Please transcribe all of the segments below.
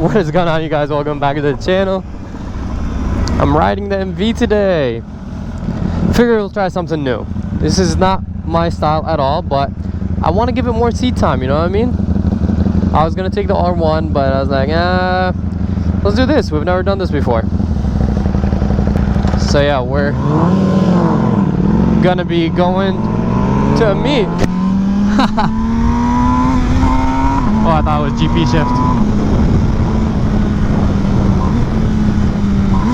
What is going on, you guys? Welcome back to the channel. I'm riding the MV today. Figure we'll try something new. This is not my style at all, but I want to give it more seat time, you know what I mean? I was gonna take the R1, but I was like, let's do this. We've never done this before. So yeah, we're gonna be going to a meet. Oh, I thought it was GP shift.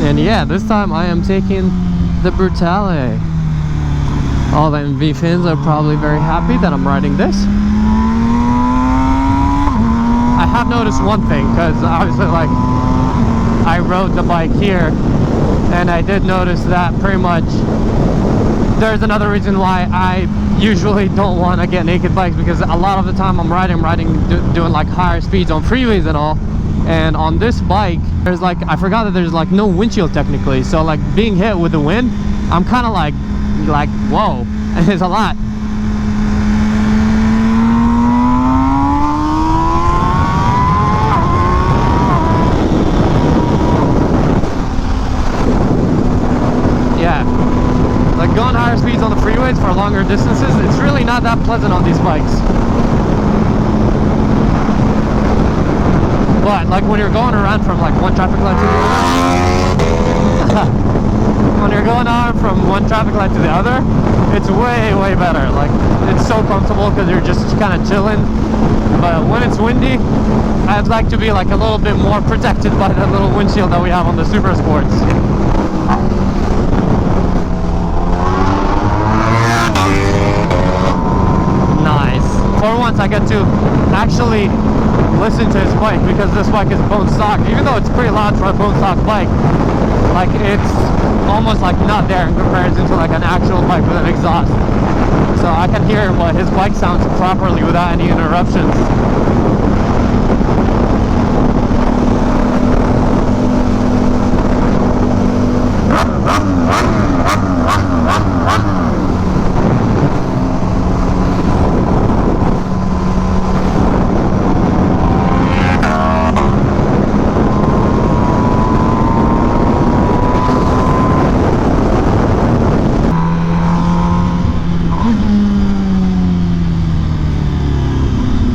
And yeah, this time I am taking the Brutale. All the MV fans are probably very happy that I'm riding this. I have noticed one thing, because obviously, like, I rode the bike here, and I did notice that pretty much there's another reason why I usually don't want to get naked bikes, because a lot of the time I'm riding doing like higher speeds on freeways and all, and on this bike there's like, I forgot that there's like no windshield technically, so like being hit with the wind, I'm kind of like whoa, it's a lot. Like going higher speeds on the freeways for longer distances, it's really not that pleasant on these bikes. But like when you're going around from like one traffic light to the other, when you're going on from one traffic light to the other, it's way better. Like it's so comfortable because you're just kind of chilling. But when it's windy, I'd like to be like a little bit more protected by that little windshield that we have on the Super Sports. For once I get to actually listen to his bike, because this bike is bone stock. Even though it's pretty loud for a bone stock bike, like it's almost like not there in comparison to like an actual bike with an exhaust. So I can hear what his bike sounds properly without any interruptions.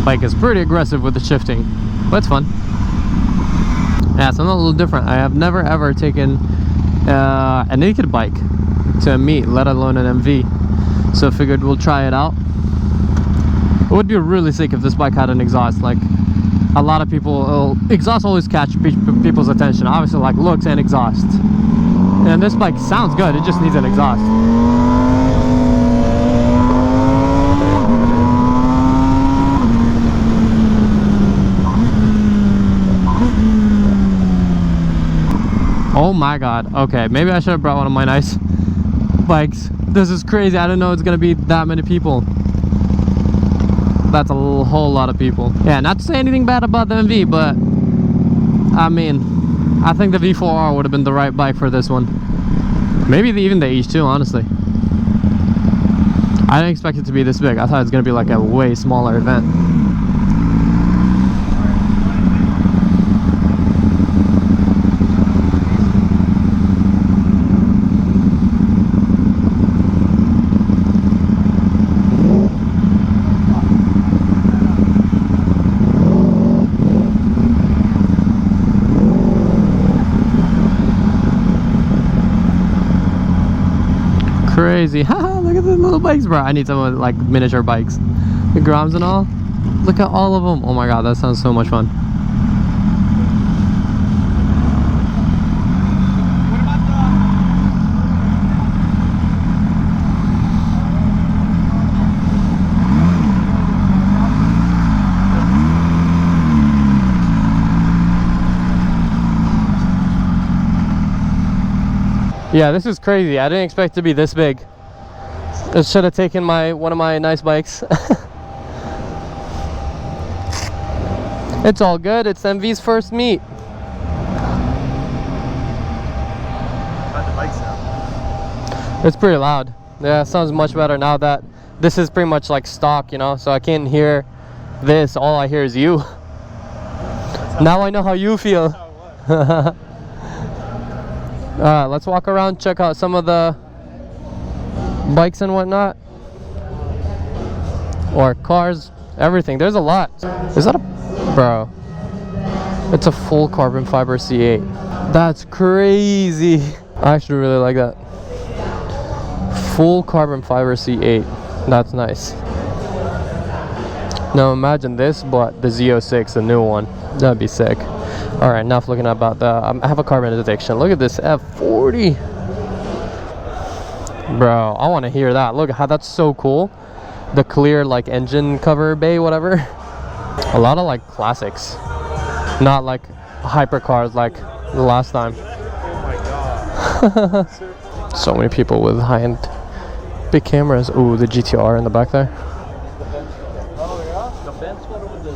Bike is pretty aggressive with the shifting, but it's fun. Yeah, something a little different. I have never ever taken a naked bike to a meet, let alone an MV, so I figured we'll try it out. It would be really sick if this bike had an exhaust. Like a lot of people, exhaust always catch people's attention, obviously, like looks and exhaust, and this bike sounds good, it just needs an exhaust. Oh my god, okay, maybe I should have brought one of my nice bikes. This is crazy, I didn't know it's gonna be that many people. That's a whole lot of people. Yeah, not to say anything bad about the MV, but I mean, I think the V4R would have been the right bike for this one. Maybe even the H2, honestly. I didn't expect it to be this big. I thought it was gonna be like a way smaller event. Crazy. Haha, look at the little bikes, bro. I need some like miniature bikes. The Groms and all. Look at all of them. Oh my god, that sounds so much fun. Yeah, this is crazy. I didn't expect it to be this big. I should have taken one of my nice bikes. It's all good. It's MV's first meet. How'd the bike sound? It's pretty loud. Yeah, it sounds much better now that this is pretty much like stock, you know, so I can't hear this. All I hear is you. That's Now I know how you feel. Let's walk around, check out some of the bikes and whatnot, or cars, everything. There's a lot. Is that a bro? It's a full carbon fiber C8. That's crazy. I actually really like that. Full carbon fiber C8. That's nice. Now imagine this, but the Z06, the new one. That'd be sick. All right, enough looking about the. I have a carbon addiction. Look at this F40. Bro, I want to hear that. Look how that's so cool. The clear like engine cover bay, whatever. A lot of like classics, not like hypercars like the last time. Oh my god. So many people with high-end big cameras. Ooh, the GTR in the back there. Oh yeah? The Benz one with the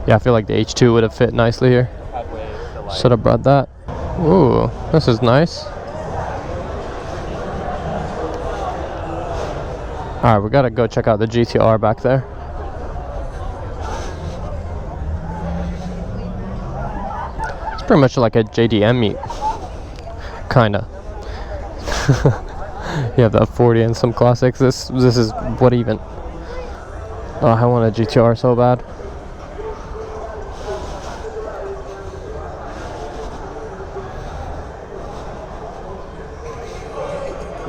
Yeah, I feel like the H2 would have fit nicely here. Should have brought that. Ooh, this is nice. Alright, we gotta go check out the GTR back there. It's pretty much like a JDM meet. Kinda. You have the F40 and some classics. This is what even. Oh, I want a GTR so bad.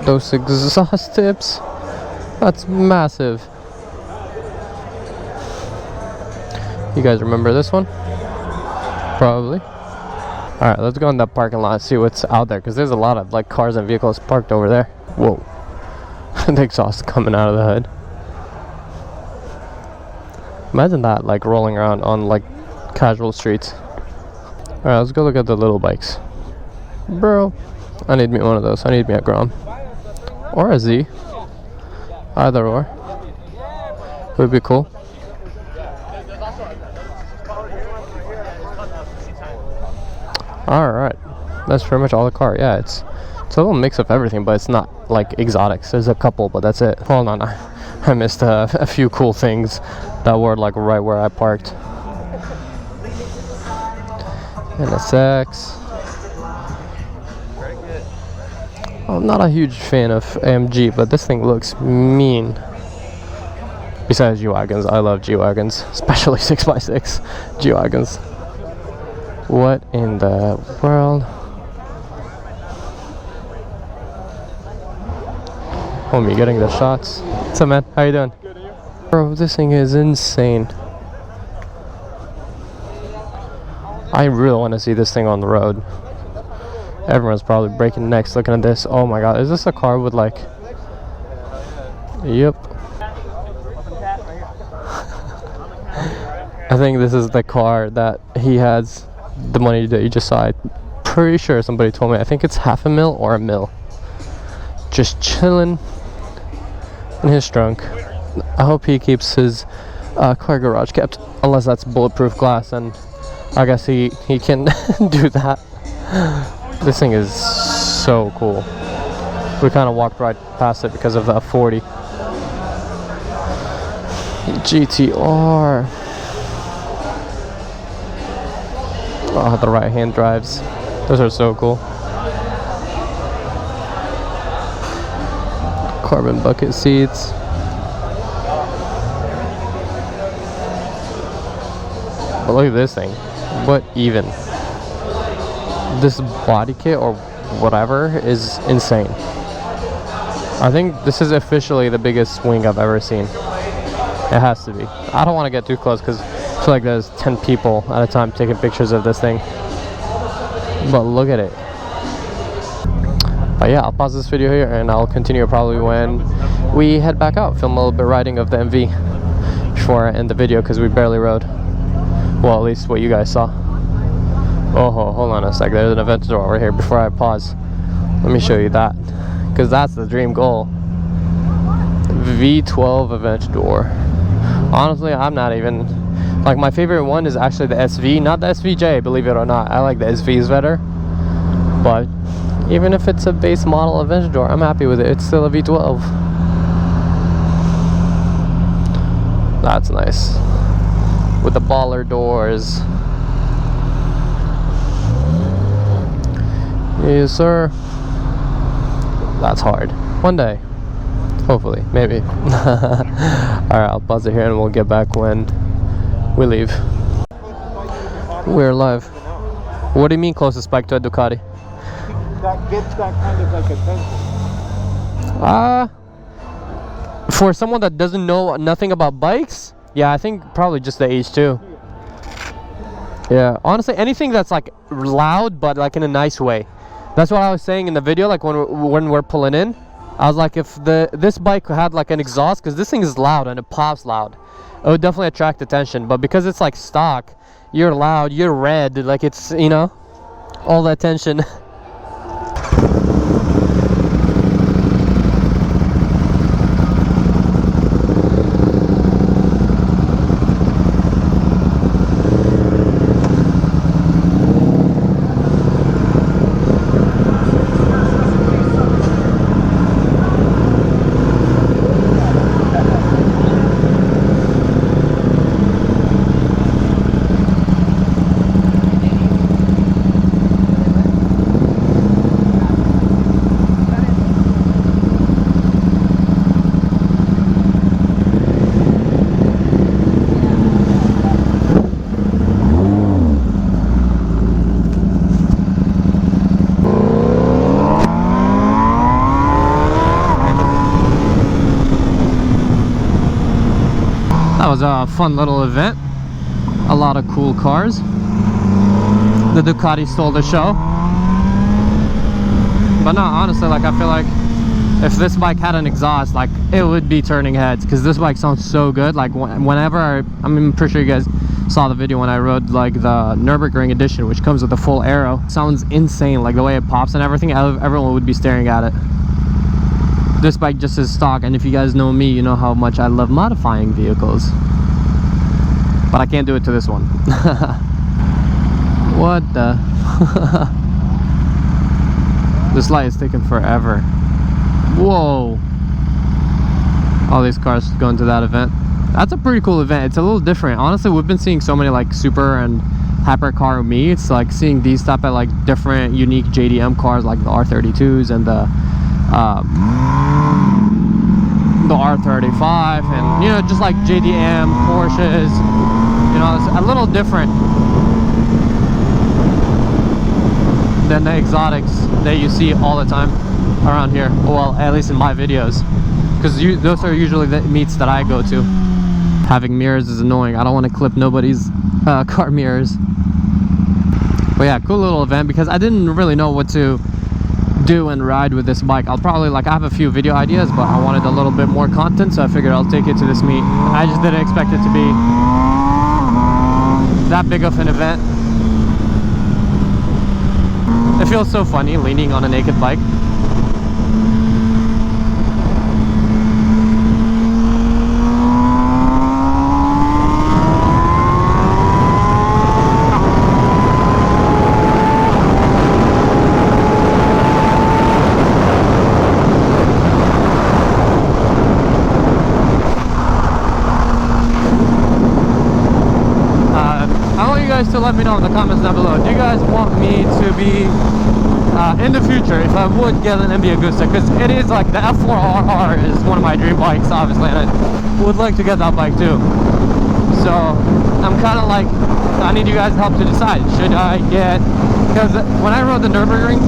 Those exhaust tips, that's massive. You guys remember this one? Probably. Alright, let's go in that parking lot and see what's out there, because there's a lot of like cars and vehicles parked over there. Whoa. The exhaust coming out of the hood. Imagine that, like rolling around on like casual streets. Alright, let's go look at the little bikes. Bro, I need me one of those. I need me a Grom. Or a Z. Either or. Would be cool. Alright. That's pretty much all the car. Yeah, it's a little mix of everything, but it's not like exotics. There's a couple, but that's it. Hold on. I missed a few cool things that were like right where I parked. NSX. I'm not a huge fan of AMG, but this thing looks mean. Besides G-Wagons, I love G-Wagons, especially 6x6 G-Wagons. What in the world? Homie, getting the shots. What's up, man? How you doing? Good, and you? Bro, this thing is insane. I really want to see this thing on the road. Everyone's probably breaking necks looking at this. Oh my god, is this a car with like... Yep. I think this is the car that he has the money that you just saw. I'm pretty sure somebody told me. I think it's $500,000 or $1 million. Just chilling in his trunk. I hope he keeps his car garage kept, unless that's bulletproof glass, and I guess he can do that. This thing is so cool. We kind of walked right past it because of that 40. GTR. Oh, the right hand drives. Those are so cool. Carbon bucket seats. But look at this thing. What even? This body kit or whatever is insane. I think this is officially the biggest swing I've ever seen. It has to be. I don't want to get too close because I feel like there's 10 people at a time taking pictures of this thing. But look at it. But yeah, I'll pause this video here and I'll continue probably when we head back out. Film a little bit riding of the MV before I end the video because we barely rode. Well, at least what you guys saw. Oh, hold on a sec. There's an event door over here before I pause. Let me show you that, because that's the dream goal. V12 event door. Honestly, I'm not even... Like, my favorite one is actually the SV, not the SVJ, believe it or not. I like the SVs better. But even if it's a base model event door, I'm happy with it. It's still a V12. That's nice. with the baller doors. Yes, sir. That's hard. One day. Hopefully. Maybe. Alright, I'll pause it here and we'll get back when we leave. We're live. What do you mean closest bike to a Ducati? That gets that kind of like attention. For someone that doesn't know nothing about bikes, yeah, I think probably just the H2. Yeah, honestly, anything that's like loud but like in a nice way. That's what I was saying in the video, like when we're pulling in. I was like, if this bike had like an exhaust, because this thing is loud and it pops loud, it would definitely attract attention. But because it's like stock, you're loud, you're red, like it's, you know, all the attention. That was a fun little event. A lot of cool cars. The Ducati stole the show. But no, honestly, like I feel like if this bike had an exhaust, like it would be turning heads, because this bike sounds so good. Like whenever I'm pretty sure you guys saw the video when I rode like the Nürburgring edition, which comes with the full aero. It sounds insane, like the way it pops and everything. Everyone would be staring at it. This bike just is stock, and if you guys know me, you know how much I love modifying vehicles. But I can't do it to this one. What the? This light is taking forever. Whoa. All these cars going to that event. That's a pretty cool event. It's a little different. Honestly, we've been seeing so many like super and hypercar meets. Like seeing these type of like different unique JDM cars, like the R32s and the R35, and you know, just like JDM Porsches. You know, it's a little different than the exotics that you see all the time around here. Well, at least in my videos, because those are usually the meets that I go to. Having mirrors is annoying. I don't want to clip nobody's car mirrors. But yeah, cool little event, because I didn't really know what to do and ride with this bike. I'll probably, like, I have a few video ideas, but I wanted a little bit more content, so I figured I'll take it to this meet. I just didn't expect it to be that big of an event. It feels so funny leaning on a naked bike. To let me know in the comments down below, do you guys want me to be in the future, if I would get an MV Agusta, because it is like the F4RR is one of my dream bikes, obviously, and I would like to get that bike too. So I'm kind of like, I need you guys' help to decide, should I get, because when I rode the Nürburgring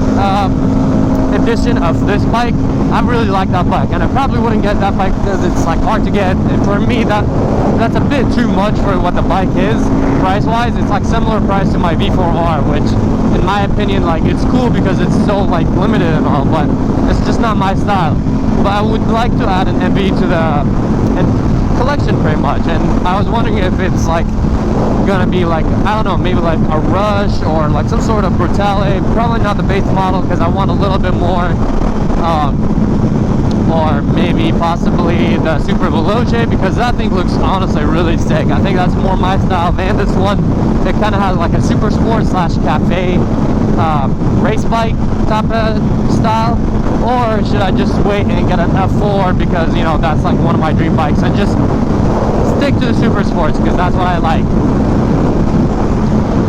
edition of this bike, I really like that bike, and I probably wouldn't get that bike because it's like hard to get, and for me that's a bit too much for what the bike is price wise. It's like similar price to my V4R, which in my opinion, like, it's cool because it's so like limited and all, but it's just not my style. But I would like to add an MV to the collection pretty much, and I was wondering if it's like gonna be like, I don't know, maybe like a Rush or like some sort of Brutale. Probably not the base model, because I want a little bit more, or maybe possibly the Super Veloce, because that thing looks honestly really sick. I think that's more my style than this one. It kind of has like a super sport slash cafe race bike type of style. Or should I just wait and get an F4, because, you know, that's like one of my dream bikes, and just stick to the super sports because that's what I like.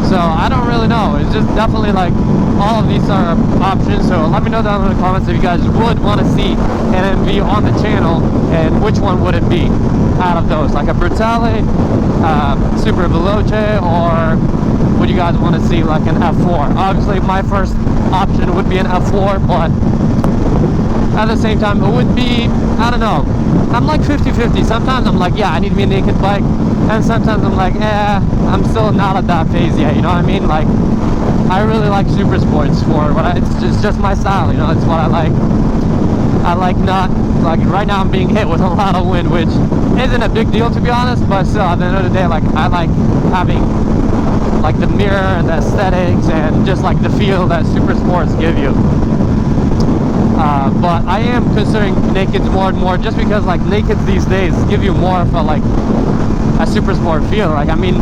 So I don't really know. It's just definitely like all of these are options. So let me know down in the comments if you guys would want to see an MV on the channel, and which one would it be out of those, like a Brutale, Super Veloce, or would you guys want to see like an F4? Obviously my first option would be an F4, but at the same time it would be, I don't know, I'm like 50-50. Sometimes I'm like, yeah, I need to be a naked bike, and sometimes I'm like, I'm still not at that phase yet, you know what I mean? Like, I really like super sports for what it's just my style, you know, it's what I like. I like not, like right now I'm being hit with a lot of wind, which isn't a big deal to be honest, but still at the end of the day, like I like having like the mirror and the aesthetics and just like the feel that super sports give you. But I am considering nakeds more and more, just because like nakeds these days give you more of a like a super sport feel. Like, I mean,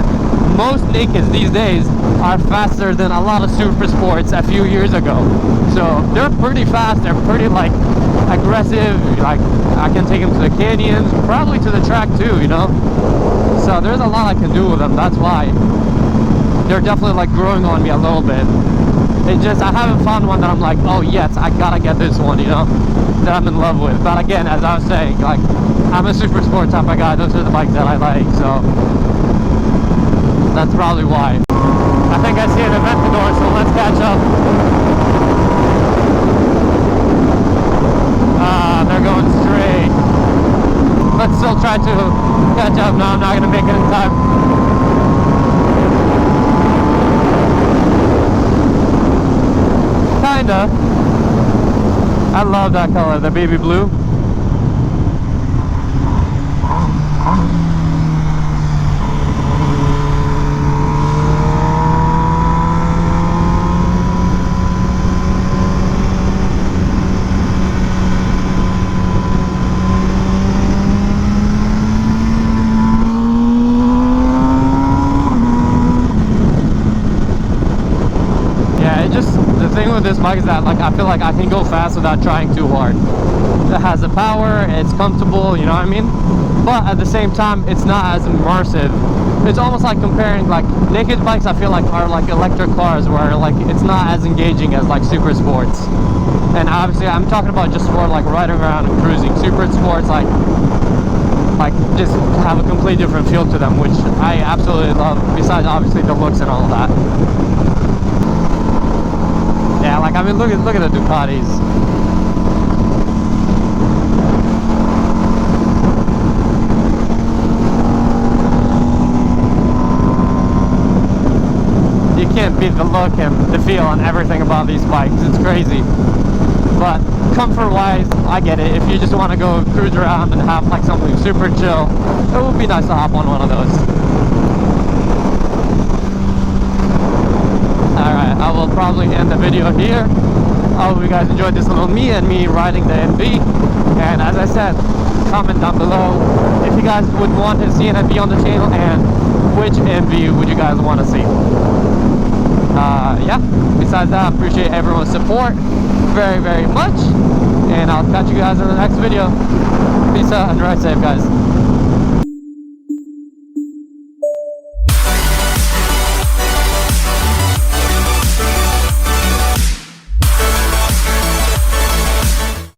most nakeds these days are faster than a lot of super sports a few years ago. So they're pretty fast, they're pretty like aggressive, like I can take them to the canyons, probably to the track too, you know. So there's a lot I can do with them. That's why they're definitely like growing on me a little bit. It just, I haven't found one that I'm like, oh yes, I gotta get this one, you know, that I'm in love with. But again, as I was saying, like, I'm a super sport type of guy. Those are the bikes that I like, so that's probably why. I think I see an Aventador, so let's catch up. They're going straight. Let's still try to catch up. No, I'm not gonna make it in time. Kinda. I love that color, the baby blue. With this bike is that like I feel like I can go fast without trying too hard. It has the power, it's comfortable, you know what I mean? But at the same time, it's not as immersive. It's almost like comparing like naked bikes, I feel like are like electric cars, where like it's not as engaging as like super sports. And obviously I'm talking about just for like riding around and cruising. Super sports like just have a completely different feel to them, which I absolutely love, besides obviously the looks and all of that. Yeah, like I mean, look at the Ducatis. You can't beat the look and the feel and everything about these bikes. It's crazy. But comfort-wise, I get it. If you just want to go cruise around and have like something super chill, it would be nice to hop on one of those. Alright, I will probably end the video here. I hope you guys enjoyed this little me riding the MV. And as I said, comment down below if you guys would want to see an MV on the channel, and which MV would you guys want to see. Yeah, besides that, I appreciate everyone's support very, very much. And I'll catch you guys in the next video. Peace out and ride safe, guys.